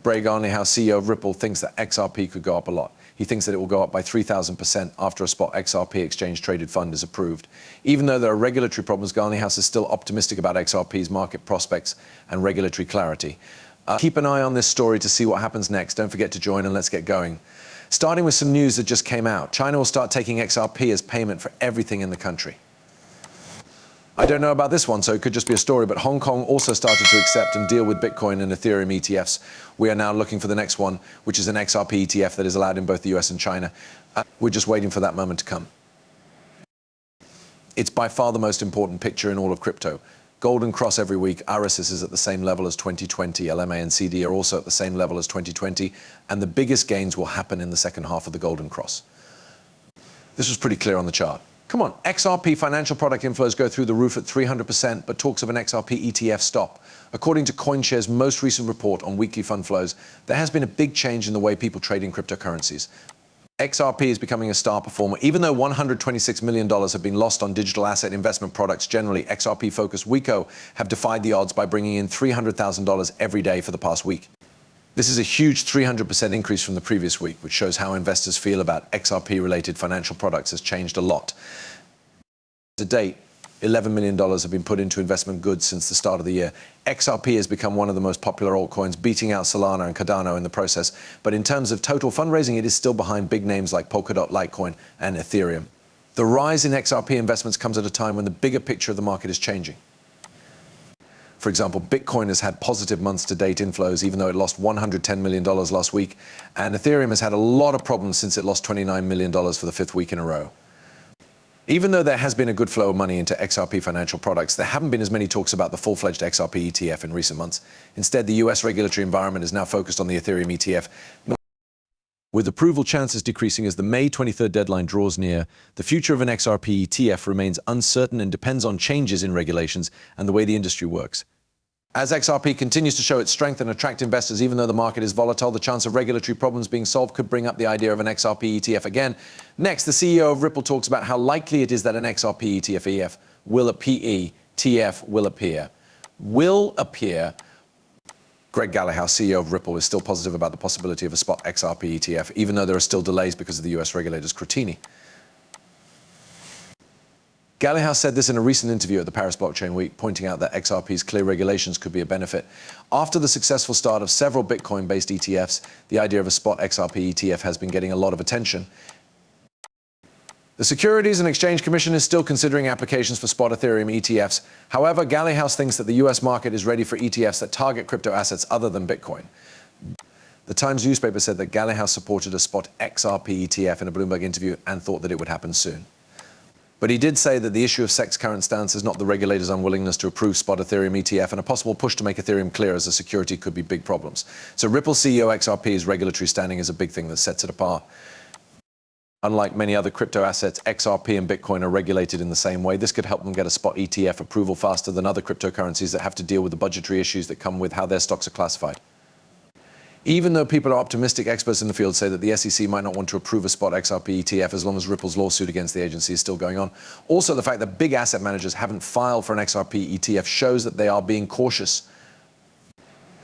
Garlinghouse, CEO of Ripple, thinks that XRP could go up a lot. He thinks that it will go up by 3,000% after a spot XRP exchange-traded fund is approved. Even though there are regulatory problems, Garlinghouse is still optimistic about XRP's market prospects and regulatory clarity. Keep an eye on this story to see what happens next. Don't forget to join and let's get going. Starting with some news that just came out. China will start taking XRP as payment for everything in the country. I don't know about this one, so it could just be a story, but Hong Kong also started to accept and deal with Bitcoin and Ethereum ETFs. We are now looking for the next one, which is an Xrp ETF that is allowed in both the US and China. We're just waiting for that moment to come. It's by far the most important picture in all of crypto. Golden Cross every week. RSS is at the same level as 2020. LMA and CD are also at the same level as 2020. And the biggest gains will happen in the second half of the Golden Cross. This was pretty clear on the chart. Come on, XRP financial product inflows go through the roof at 300%, but talks of an XRP ETF stop. According to CoinShares' most recent report on weekly fund flows, there has been a big change in the way people trade in cryptocurrencies. XRP is becoming a star performer. Even though $126 million have been lost on digital asset investment products generally, XRP-focused WeCo have defied the odds by bringing in $300,000 every day for the past week. This is a huge 300% increase from the previous week, which shows how investors feel about XRP-related financial products has changed a lot. To date, $11 million have been put into investment goods since the start of the year. XRP has become one of the most popular altcoins, beating out Solana and Cardano in the process. But in terms of total fundraising, it is still behind big names like Polkadot, Litecoin, and Ethereum. The rise in XRP investments comes at a time when the bigger picture of the market is changing. For example, Bitcoin has had positive months-to-date inflows, even though it lost $110 million last week. And Ethereum has had a lot of problems since it lost $29 million for the fifth week in a row. Even though there has been a good flow of money into XRP financial products, there haven't been as many talks about the full-fledged XRP ETF in recent months. Instead, the US regulatory environment is now focused on the Ethereum ETF. With approval chances decreasing as the May 23rd deadline draws near, the future of an Xrp ETF remains uncertain and depends on changes in regulations and the way the industry works. As XRP continues to show its strength and attract investors, even though the market is volatile, the chance of regulatory problems being solved could bring up the idea of an Xrp ETF again. Next, the CEO of Ripple talks about how likely it is that an Xrp ETF EF will appear. TF will appear. Will appear. Greg Garlinghouse, CEO of Ripple, is still positive about the possibility of a spot Xrp ETF, even though there are still delays because of the US regulator's scrutiny. Garlinghouse said this in a recent interview at the Paris Blockchain Week, pointing out that XRP's clear regulations could be a benefit. After the successful start of several Bitcoin-based ETFs, the idea of a spot XRP ETF has been getting a lot of attention. The Securities and Exchange Commission is still considering applications for spot Ethereum ETFs. However, Garlinghouse thinks that the US market is ready for ETFs that target crypto assets other than Bitcoin. The Times newspaper said that Garlinghouse supported a spot XRP ETF in a Bloomberg interview and thought that it would happen soon. But he did say that the issue of SEC's current stance is not the regulator's unwillingness to approve spot Ethereum ETF, and a possible push to make Ethereum clear as a security could be big problems. So Ripple CEO XRP's regulatory standing is a big thing that sets it apart. Unlike many other crypto assets, XRP and Bitcoin are regulated in the same way. This could help them get a spot ETF approval faster than other cryptocurrencies that have to deal with the budgetary issues that come with how their stocks are classified. Even though people are optimistic, experts in the field say that the SEC might not want to approve a spot XRP ETF as long as Ripple's lawsuit against the agency is still going on. Also, the fact that big asset managers haven't filed for an XRP ETF shows that they are being cautious.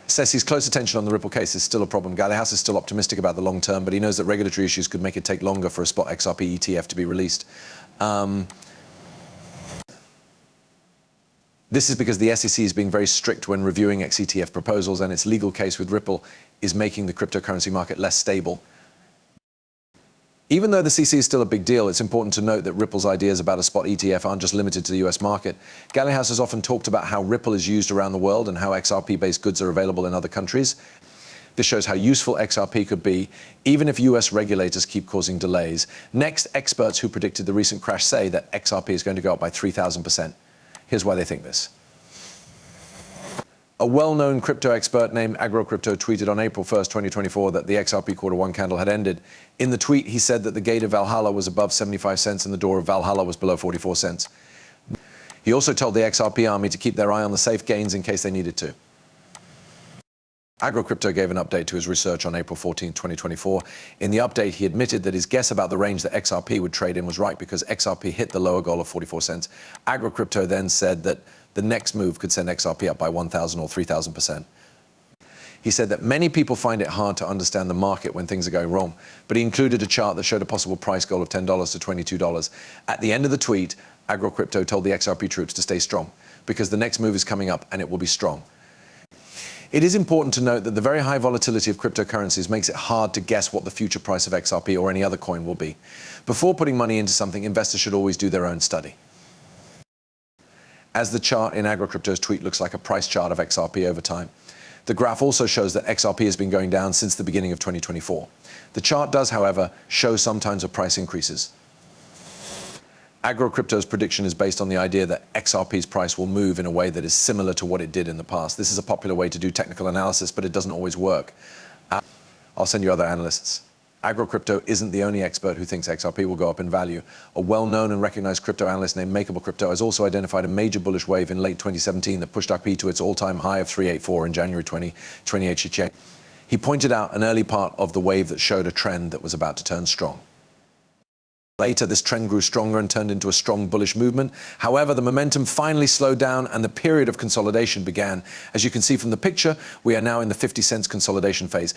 Says his close attention on the Ripple case is still a problem. Garlinghouse is still optimistic about the long term, but he knows that regulatory issues could make it take longer for a spot XRP ETF to be released. This is because the SEC is being very strict when reviewing XETF proposals, and its legal case with Ripple is making the cryptocurrency market less stable. Even though the CC is still a big deal, it's important to note that Ripple's ideas about a spot ETF aren't just limited to the US market. Garlinghouse has often talked about how Ripple is used around the world and how XRP-based goods are available in other countries. This shows how useful XRP could be, even if US regulators keep causing delays. Next, experts who predicted the recent crash say that XRP is going to go up by 3,000%. Here's why they think this. A well-known crypto expert named AgroCrypto tweeted on April 1st, 2024 that the XRP Q1 candle had ended. In the tweet, he said that the gate of Valhalla was above 75 cents and the door of Valhalla was below 44 cents. He also told the XRP army to keep their eye on the safe gains in case they needed to. AgroCrypto gave an update to his research on April 14, 2024. In the update, he admitted that his guess about the range that XRP would trade in was right because XRP hit the lower goal of 44 cents. AgroCrypto then said that the next move could send XRP up by 1,000 or 3,000%. He said that many people find it hard to understand the market when things are going wrong, but he included a chart that showed a possible price goal of $10 to $22. At the end of the tweet, AgroCrypto told the XRP troops to stay strong, because the next move is coming up and it will be strong. It is important to note that the very high volatility of cryptocurrencies makes it hard to guess what the future price of XRP or any other coin will be. Before putting money into something, investors should always do their own study. As the chart in AgroCrypto's tweet looks like a price chart of XRP over time, the graph also shows that XRP has been going down since the beginning of 2024. The chart does, however, show some signs of price increases. AgroCrypto's prediction is based on the idea that XRP's price will move in a way that is similar to what it did in the past. This is a popular way to do technical analysis, but it doesn't always work. I'll send you other analysts. AgroCrypto isn't the only expert who thinks XRP will go up in value. A well-known and recognized crypto analyst named Makeable Crypto has also identified a major bullish wave in late 2017 that pushed XRP to its all-time high of 384 in January 2028. He pointed out an early part of the wave that showed a trend that was about to turn strong. Later, this trend grew stronger and turned into a strong bullish movement. However, the momentum finally slowed down and the period of consolidation began. As you can see from the picture, we are now in the 50 cents consolidation phase.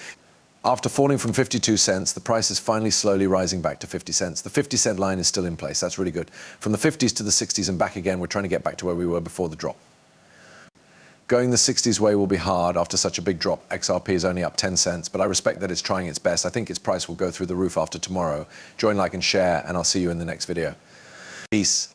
After falling from 52 cents, the price is finally slowly rising back to 50 cents. The 50-cent line is still in place. That's really good. From the 50s to the 60s and back again, we're trying to get back to where we were before the drop. Going the 60s way will be hard after such a big drop. XRP is only up 10 cents, but I respect that it's trying its best. I think its price will go through the roof after tomorrow. Join, like, and share, and I'll see you in the next video. Peace.